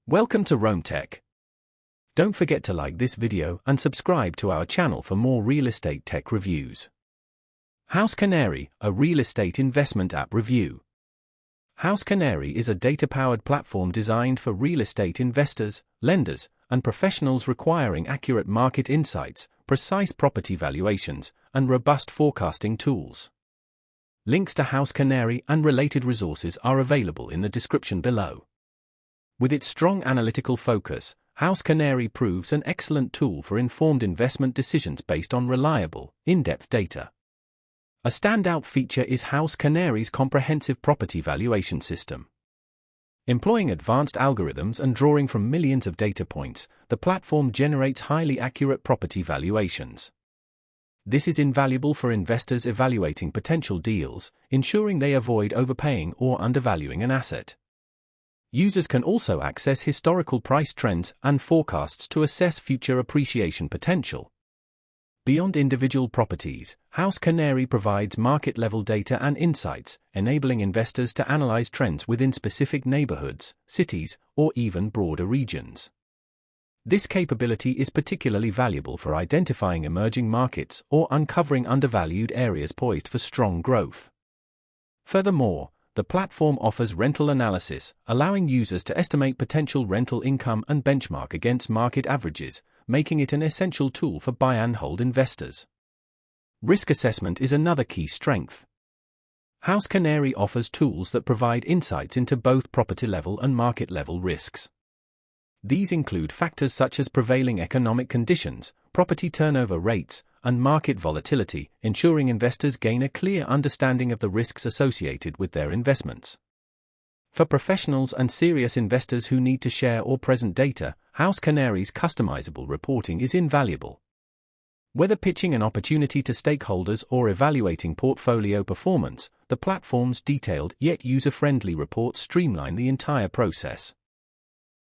Welcome to Rome Tech. Don't forget to like this video and subscribe to our channel for more real estate tech reviews. HouseCanary, a real estate investment app review. HouseCanary is a data-powered platform designed for real estate investors, lenders, and professionals requiring accurate market insights, precise property valuations, and robust forecasting tools. Links to HouseCanary and related resources are available in the description below. With its strong analytical focus, HouseCanary proves an excellent tool for informed investment decisions based on reliable, in-depth data. A standout feature is HouseCanary's comprehensive property valuation system. Employing advanced algorithms and drawing from millions of data points, the platform generates highly accurate property valuations. This is invaluable for investors evaluating potential deals, ensuring they avoid overpaying or undervaluing an asset. Users can also access historical price trends and forecasts to assess future appreciation potential. Beyond individual properties, HouseCanary provides market-level data and insights, enabling investors to analyze trends within specific neighborhoods, cities, or even broader regions. This capability is particularly valuable for identifying emerging markets or uncovering undervalued areas poised for strong growth. Furthermore, the platform offers rental analysis, allowing users to estimate potential rental income and benchmark against market averages, making it an essential tool for buy-and-hold investors. Risk assessment is another key strength. HouseCanary offers tools that provide insights into both property-level and market-level risks. These include factors such as prevailing economic conditions, property turnover rates, and market volatility, ensuring investors gain a clear understanding of the risks associated with their investments. For professionals and serious investors who need to share or present data, HouseCanary's customizable reporting is invaluable. Whether pitching an opportunity to stakeholders or evaluating portfolio performance, the platform's detailed yet user-friendly reports streamline the entire process.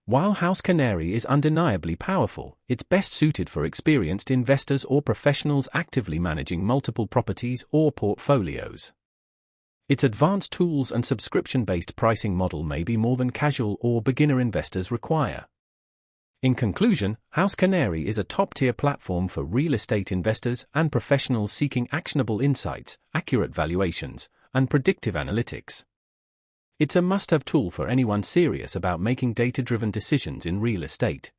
While HouseCanary is undeniably powerful, it's best suited for experienced investors or professionals actively managing multiple properties or portfolios. Its advanced tools and subscription-based pricing model may be more than casual or beginner investors require. In conclusion, HouseCanary is a top-tier platform for real estate investors and professionals seeking actionable insights, accurate valuations, and predictive analytics. It's a must-have tool for anyone serious about making data-driven decisions in real estate.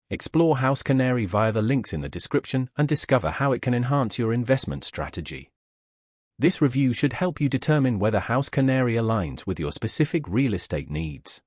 Explore HouseCanary via the links in the description and discover how it can enhance your investment strategy. This review should help you determine whether HouseCanary aligns with your specific real estate needs.